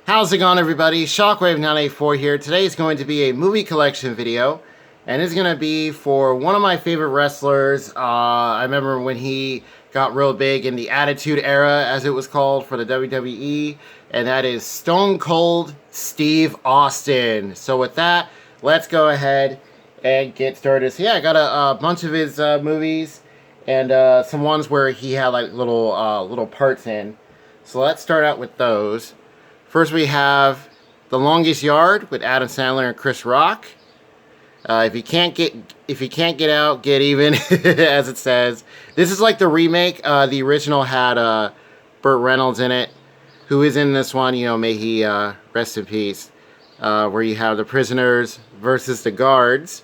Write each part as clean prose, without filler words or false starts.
How's it going, everybody? Shockwave984 here. Today is going to be a movie collection video, and it's going to be for one of my favorite wrestlers. I remember when he got real big in the Attitude Era, as it was called, for the WWE, and that is Stone Cold Steve Austin. So with that, let's go ahead and get started. So yeah, I got a bunch of his movies, and some ones where he had like little parts in. So let's start out with those. First, we have The Longest Yard with Adam Sandler and Chris Rock. If you can't get out, get even, as it says. This is like the remake. The original had Burt Reynolds in it, who is in this one. You know, may he rest in peace. Where you have the prisoners versus the guards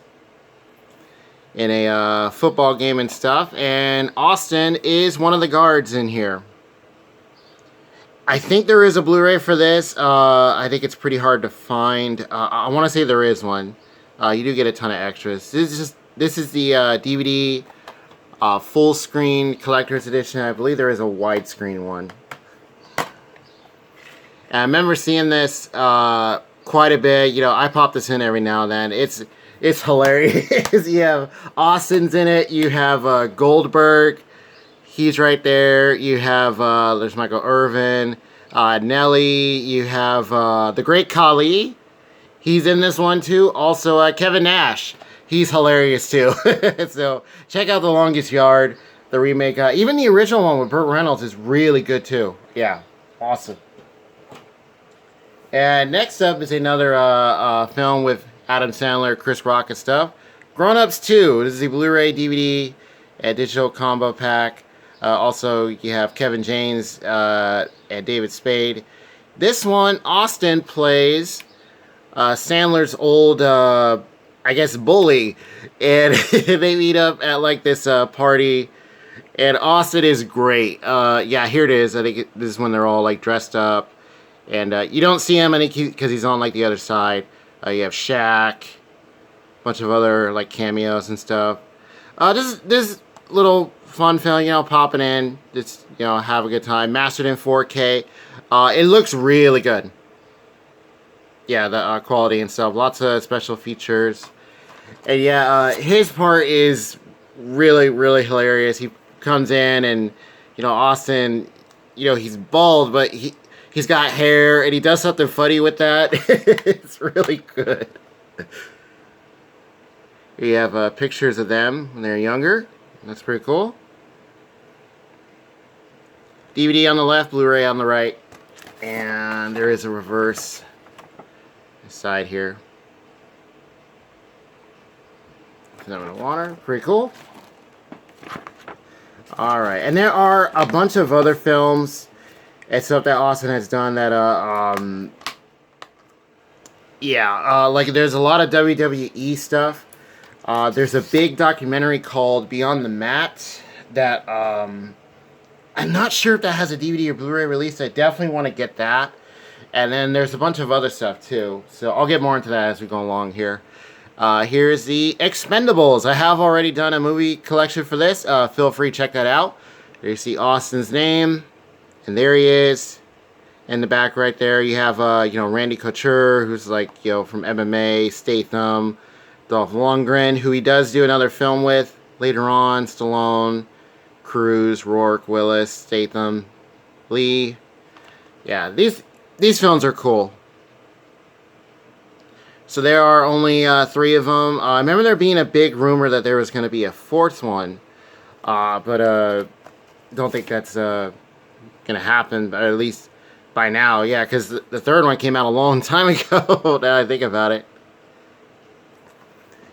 in a football game and stuff. And Austin is one of the guards in here. I think there is a Blu-ray for this. I think it's pretty hard to find. I want to say there is one. You do get a ton of extras. This is the DVD full screen collector's edition. I believe there is a widescreen one. And I remember seeing this quite a bit. You know, I pop this in every now and then. It's hilarious. You have Austin's in it. You have Goldberg. He's right there. You have, there's Michael Irvin, Nelly. You have the Great Khali. He's in this one too. Also, Kevin Nash. He's hilarious too. So, check out The Longest Yard, the remake. Even the original one with Burt Reynolds is really good too. Yeah, awesome. And next up is another film with Adam Sandler, Chris Rock and stuff. Grown Ups 2. This is the Blu-ray, DVD, and digital combo pack. Also, you have Kevin James and David Spade. This one, Austin plays Sandler's old, I guess, bully. And they meet up at, like, this party. And Austin is great. Yeah, here it is. I think this is when they're all, like, dressed up. And you don't see him, I think, because he's on, like, the other side. You have Shaq. A bunch of other, like, cameos and stuff. This little fun film, you know, popping in, just, you know, have a good time. Mastered in 4K. It looks really good. Yeah, the quality and stuff. Lots of special features. And yeah, his part is really, really hilarious. He comes in and, you know, Austin, you know, he's bald, but he's got hair, and he does something funny with that. It's really good. You have pictures of them when they're younger. That's pretty cool. DVD on the left, Blu-ray on the right. And there is a reverse side here. Them in the water. Pretty cool. Alright. And there are a bunch of other films and stuff that Austin has done that, like there's a lot of WWE stuff. There's a big documentary called Beyond the Mat that, I'm not sure if that has a DVD or Blu-ray release. I definitely want to get that. And then there's a bunch of other stuff too. So I'll get more into that as we go along here. Here's the Expendables. I have already done a movie collection for this. Feel free to check that out. There you see Austin's name. And there he is. In the back right there, you have, you know, Randy Couture, who's like, you know, from MMA, Statham, Dolph Lundgren, who he does do another film with later on, Stallone, Cruise, Rourke, Willis, Statham, Lee. Yeah, these films are cool. So there are only 3 of them. I remember there being a big rumor that there was going to be a 4th one. But don't think that's going to happen, but at least by now. Yeah, because the 3rd one came out a long time ago, now I think about it.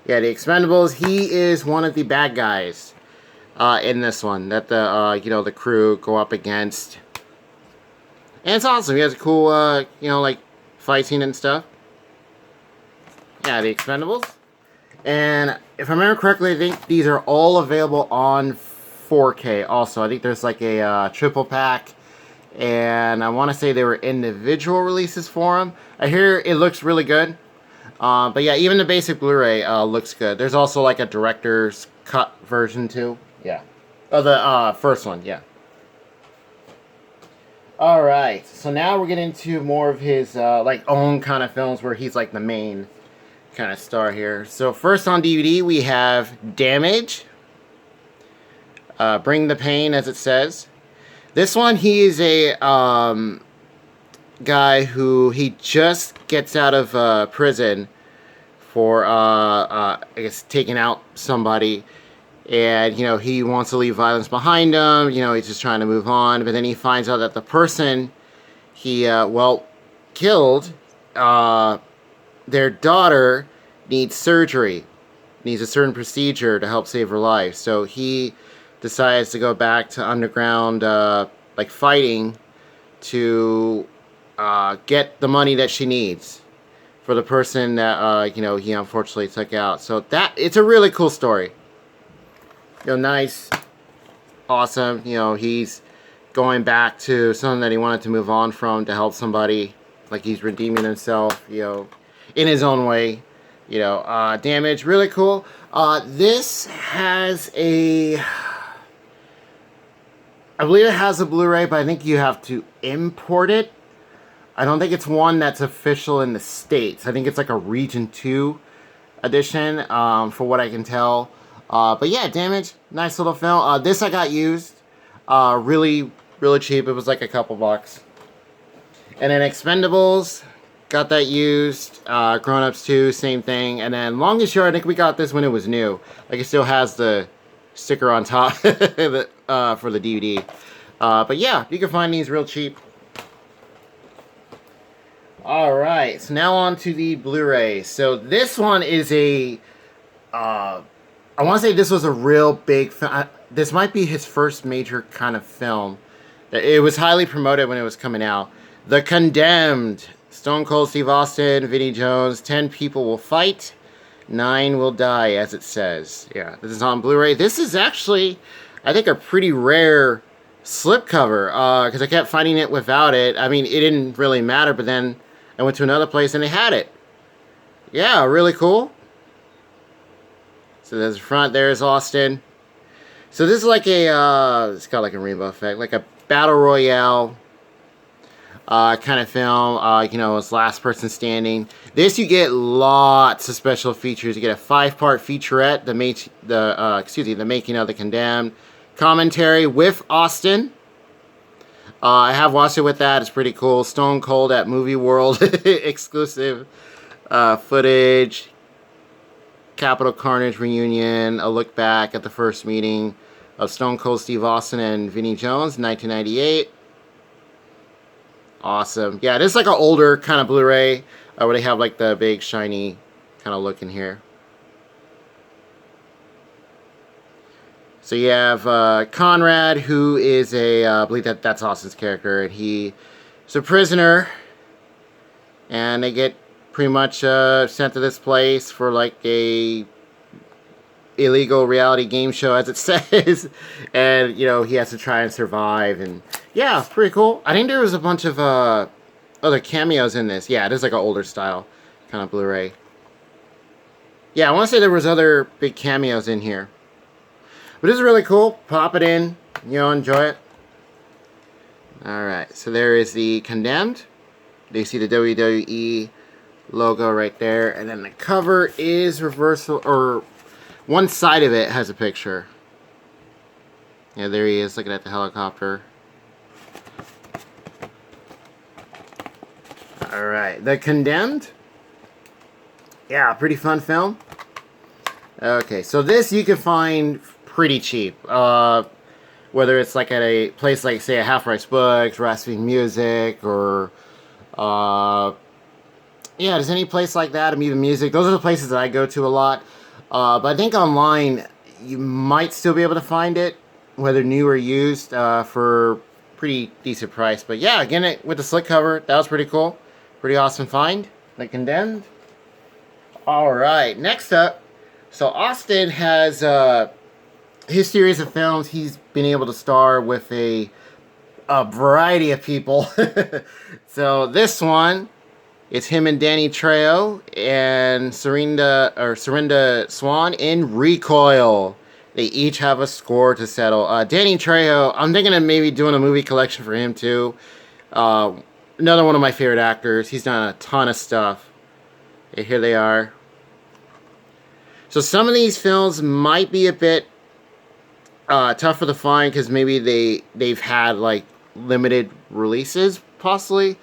Yeah, the Expendables, he is one of the bad guys in this one that the, you know, the crew go up against. And it's awesome. He has a cool, you know, like, fight scene and stuff. Yeah, the Expendables. And if I remember correctly, I think these are all available on 4K also. I think there's like a triple pack. And I want to say they were individual releases for them. I hear it looks really good. But yeah, even the basic Blu-ray looks good. There's also like a director's cut version too. Yeah. Oh, the first one, yeah. All right, so now we're getting into more of his like own kind of films where he's like the main kind of star here. So first on DVD we have Damage, Bring the Pain, as it says. This one, he is a guy who he just gets out of prison for I guess taking out somebody, and you know he wants to leave violence behind him. You know, he's just trying to move on, but then he finds out that the person he well killed, their daughter needs surgery, needs a certain procedure to help save her life. So he decides to go back to underground like fighting to get the money that she needs for the person that you know he unfortunately took out. So that it's a really cool story. You know, nice, awesome. You know, he's going back to something that he wanted to move on from to help somebody. Like he's redeeming himself, you know, in his own way. You know, Damage, really cool. This has a, I believe it has a Blu-ray, but I think you have to import it. I don't think it's one that's official in the States. I think it's like a Region 2 edition, for what I can tell. But yeah, Damage, nice little film. This I got used, really cheap. It was like a couple bucks. And then Expendables, got that used. Grown Ups 2, same thing. And then Longest Yard, I think we got this when it was new. Like it still has the sticker on top for the DVD. But yeah, you can find these real cheap. Alright, so now on to the Blu-ray. So this one is a, I want to say this was a real big film. This might be his first major kind of film. It was highly promoted when it was coming out. The Condemned. Stone Cold Steve Austin, Vinnie Jones. 10 people will fight. 9 will die, as it says. Yeah, this is on Blu-ray. This is actually, I think, a pretty rare slipcover. Because I kept finding it without it. I mean, it didn't really matter, but then I went to another place and they had it. Yeah, really cool. So there's the front, there's Austin. So this is like a, it's got like a rainbow effect, like a battle royale kind of film. You know, it's last person standing. This you get lots of special features. You get a 5-part featurette, the making of The Condemned, commentary with Austin. I have watched it with that. It's pretty cool. Stone Cold at Movie World exclusive footage. Capital Carnage reunion, a look back at the first meeting of Stone Cold Steve Austin and Vinnie Jones, 1998. Awesome. Yeah, this is like an older kind of Blu-ray where they have like the big shiny kind of look in here. So you have Conrad, who is a, I believe that's Austin's character, and he is a prisoner, and they get pretty much sent to this place for like a illegal reality game show, as it says, and you know he has to try and survive. And yeah, pretty cool. I think there was a bunch of other cameos in this. Yeah, it is like an older style kind of Blu-ray. Yeah, I want to say there was other big cameos in here, but this is really cool. Pop it in, you know, enjoy it. All right, so there is the Condemned. You see the WWE logo right there, and then the cover is reversal, or one side of it has a picture. Yeah, there he is looking at the helicopter. Alright, The Condemned. Yeah, pretty fun film. Okay, so this you can find pretty cheap. Whether it's like at a place like, say, a Half Price Books, Rasping Music, or yeah, there's any place like that, Amoeba Music. Those are the places that I go to a lot. But I think online, you might still be able to find it, whether new or used, for pretty decent price. But yeah, again, it with the slipcover, that was pretty cool. Pretty awesome find. The Condemned. Alright, next up. So Austin has his series of films. He's been able to star with a variety of people. So this one, it's him and Danny Trejo and Serinda Swan in Recoil. They each have a score to settle. Danny Trejo, I'm thinking of maybe doing a movie collection for him too. Uh, Another one of my favorite actors. He's done a ton of stuff. And here they are. So some of these films might be a bit tougher to find because maybe they've had like limited releases, possibly.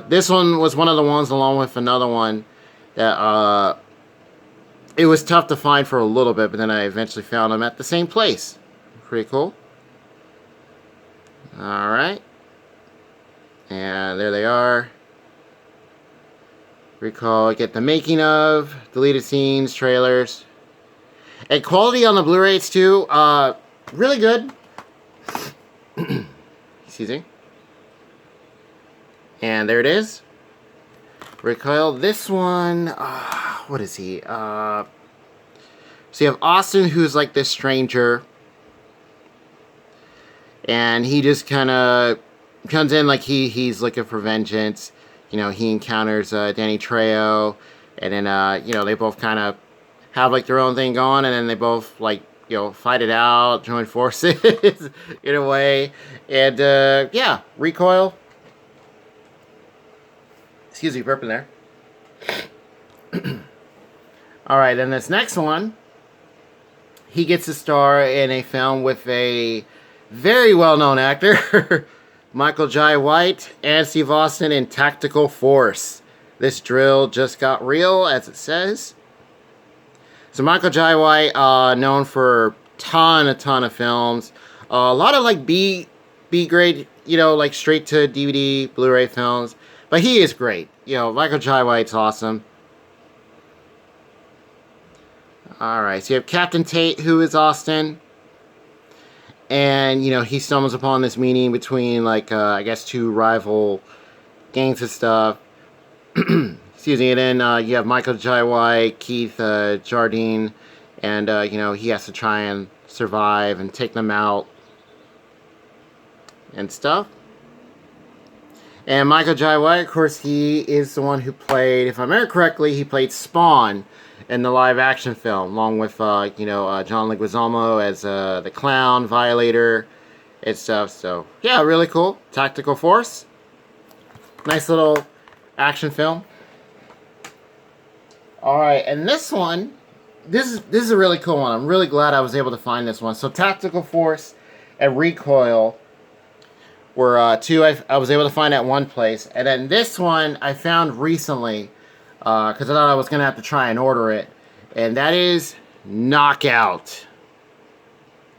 This one was one of the ones, along with another one, that it was tough to find for a little bit, but then I eventually found them at the same place. Pretty cool. All right. And there they are. Recoil, get the making of, deleted scenes, trailers. And quality on the Blu-rays too, really good. Excuse me. And there it is. Recoil. This one, what is he? So you have Austin, who's like this stranger. And he just kind of comes in like he's looking for vengeance. You know, he encounters Danny Trejo, and then you know, they both kind of have like their own thing going, and then they both like, you know, fight it out, join forces in a way, and yeah, Recoil. Excuse me, burping there. All right, then this next one, he gets to star in a film with a very well-known actor. Michael Jai White and Steve Austin in Tactical Force. This drill just got real, as it says. So Michael Jai White, known for a ton of films. A lot of like B grade, you know, like straight to DVD, Blu-ray films. But he is great. You know, Michael Jai White's awesome. Alright, so you have Captain Tate, who is Austin. And, you know, he stumbles upon this meeting between, like, I guess, two rival gangs and stuff. Excuse me. And then you have Michael Jai White, Keith Jardine, and, you know, he has to try and survive and take them out and stuff. And Michael Jai White, of course, he is the one who played, if I remember correctly, he played Spawn in the live-action film, along with, you know, John Leguizamo as the clown, Violator, and stuff. So, yeah, really cool. Tactical Force. Nice little action film. Alright, and this one, this is a really cool one. I'm really glad I was able to find this one. So, Tactical Force and Recoil were two I was able to find at one place. And then this one I found recently, because I thought I was going to have to try and order it. And that is Knockout.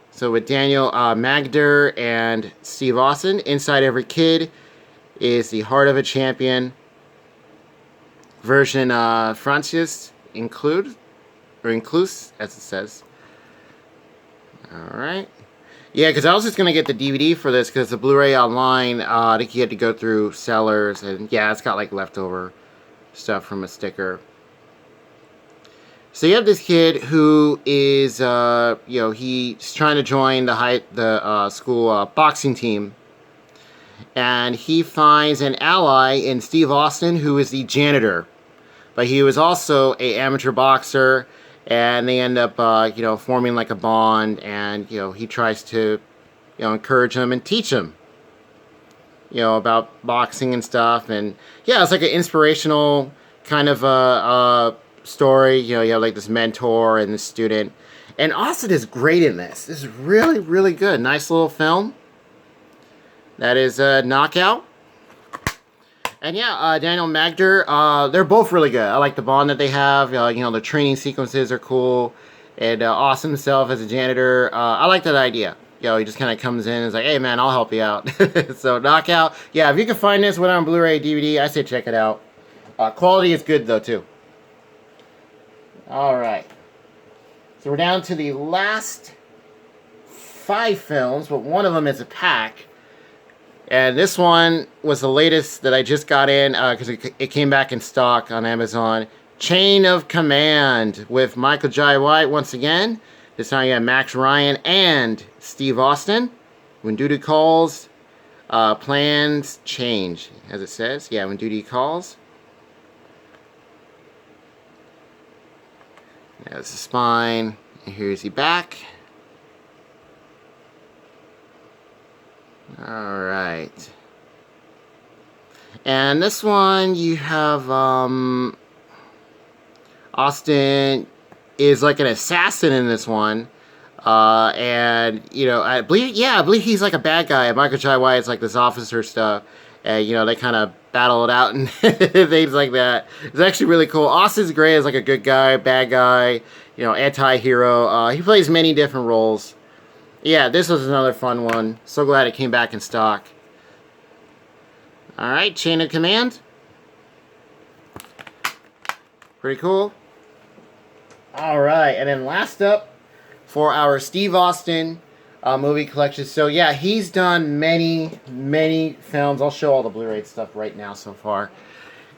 So with Daniel Magder and Steve Austin. Inside Every Kid is the Heart of a Champion. Version Francis include, as it says. Alright. Yeah, because I was just going to get the DVD for this, because the Blu-ray online, I think you had to go through sellers. And yeah, it's got like leftover stuff from a sticker. So you have this kid who is, you know, he's trying to join the school boxing team, and he finds an ally in Steve Austin, who is the janitor, but he was also an amateur boxer, and they end up, you know, forming like a bond, and you know, he tries to, you know, encourage him and teach him, you know, about boxing and stuff. And yeah, it's like an inspirational kind of story. You know, you have like this mentor and this student, and Austin is great in this. This is really, really good. Nice little film. That is Knockout. And yeah, Daniel Magder, they're both really good. I like the bond that they have. You know, the training sequences are cool. And Austin himself as a janitor, I like that idea. You know, he just kind of comes in and is like, hey man, I'll help you out. So Knockout, yeah, if you can find this whether on Blu-ray, DVD, I say check it out. Quality is good though too. Alright. So we're down to the last 5 films, but one of them is a pack. And this one was the latest that I just got in, because it came back in stock on Amazon. Chain of Command with Michael Jai White once again. This time you have Max Ryan and Steve Austin. When duty calls, plans change, as it says. Yeah, when duty calls. There's the spine. And here's the back. Alright. And this one, you have Austin is like an assassin in this one. And, you know, I believe he's like a bad guy. Michael Jai White's like this officer stuff. And, you know, they kind of battle it out and things like that. It's actually really cool. Austin Gray is like a good guy, bad guy, you know, anti-hero. He plays many different roles. Yeah, this was another fun one. So glad it came back in stock. Alright, Chain of Command. Pretty cool. Alright, and then last up for our Steve Austin movie collection. So yeah, he's done many films. I'll show all the Blu-ray stuff right now so far.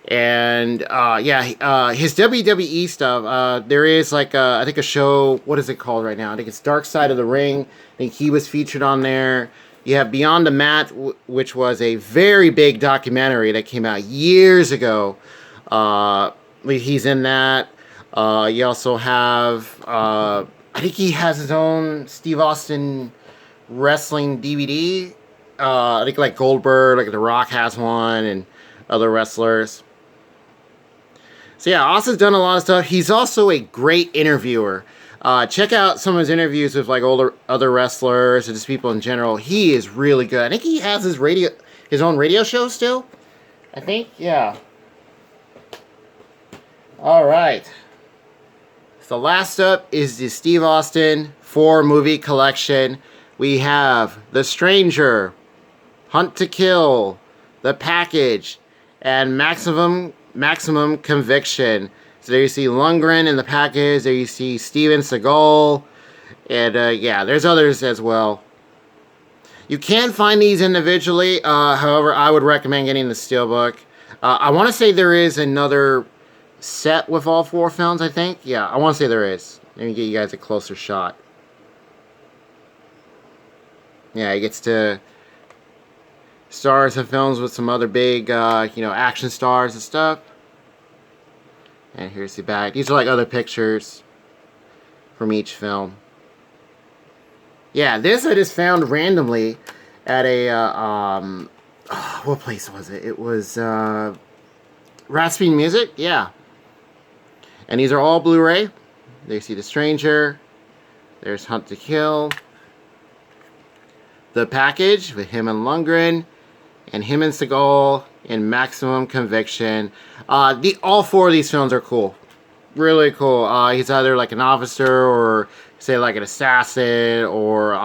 And yeah, his WWE stuff, there is like I think a show, what is it called right now? I think it's Dark Side of the Ring. I think he was featured on there. You have Beyond the Mat, which was a very big documentary that came out years ago. He's in that. You also have, I think he has his own Steve Austin wrestling DVD. I think like Goldberg, like The Rock has one, and other wrestlers. So yeah, Austin's done a lot of stuff. He's also a great interviewer. Check out some of his interviews with like other wrestlers and just people in general. He is really good. I think he has his own radio show still. I think, yeah. All right. So last up is the Steve Austin 4 movie collection. We have The Stranger, Hunt to Kill, The Package, and Maximum Conviction. So there you see Lundgren in The Package. There you see Steven Seagal. And yeah, there's others as well. You can find these individually. However, I would recommend getting the Steelbook. I want to say there is another set with all 4 films, I think. Yeah, I want to say there is. Let me get you guys a closer shot. Yeah, he gets to star some films with some other big, you know, action stars and stuff. And here's the back. These are like other pictures from each film. Yeah, this I just found randomly at a, what place was it? It was, Raspberry Music? Yeah. And these are all Blu-ray. There you see The Stranger. There's Hunt to Kill. The Package with him and Lundgren. And him and Seagal in Maximum Conviction. All 4 of these films are cool. Really cool. He's either like an officer or say like an assassin or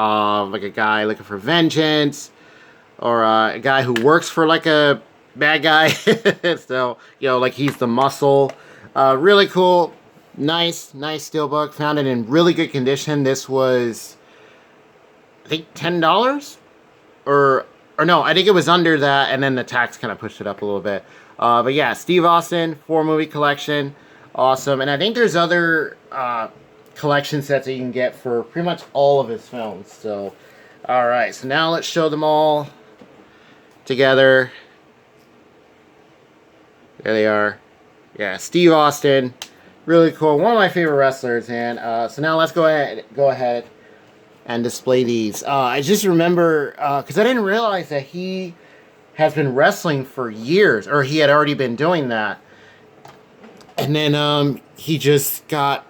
like a guy looking for vengeance or a guy who works for like a bad guy. So, you know, like he's the muscle. Really cool. Nice Steelbook. Found it in really good condition. This was, I think, $10? Or no, I think it was under that, and then the tax kind of pushed it up a little bit. But yeah, Steve Austin, 4 movie collection. Awesome. And I think there's other collection sets that you can get for pretty much all of his films. So, alright, so now let's show them all together. There they are. Yeah, Steve Austin. Really cool. One of my favorite wrestlers. And so now let's go ahead and display these. I just remember, because I didn't realize that he has been wrestling for years, or he had already been doing that. And then he just got,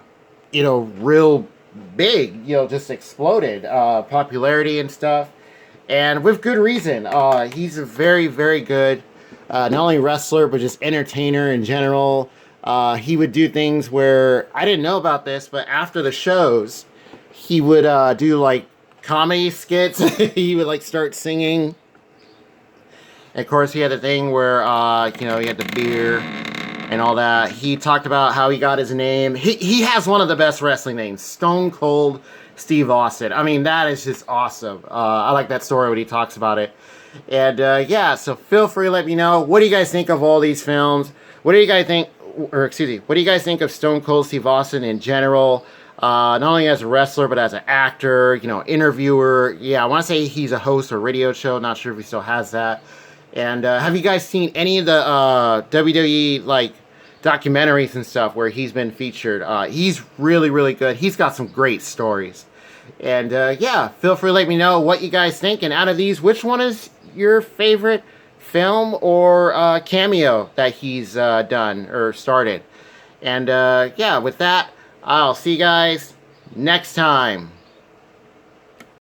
you know, real big, you know, just exploded. Popularity and stuff. And with good reason. He's a very good, not only wrestler, but just entertainer in general. He would do things where, I didn't know about this, but after the shows, he would do like comedy skits. He would like start singing. And of course, he had a thing where, you know, he had the beer and all that. He talked about how he got his name. He has one of the best wrestling names, Stone Cold Steve Austin. I mean, that is just awesome. I like that story when he talks about it. And yeah, so feel free to let me know. What do you guys think of all these films? What do you guys think, or excuse me, what do you guys think of Stone Cold Steve Austin in general? Not only as a wrestler, but as an actor, you know, interviewer. Yeah, I want to say he's a host of a radio show. Not sure if he still has that. And have you guys seen any of the WWE, like, documentaries and stuff where he's been featured? He's really good. He's got some great stories. And yeah, feel free to let me know what you guys think. And out of these, which one is your favorite film or cameo that he's done or started. And yeah, with that, I'll see you guys next time.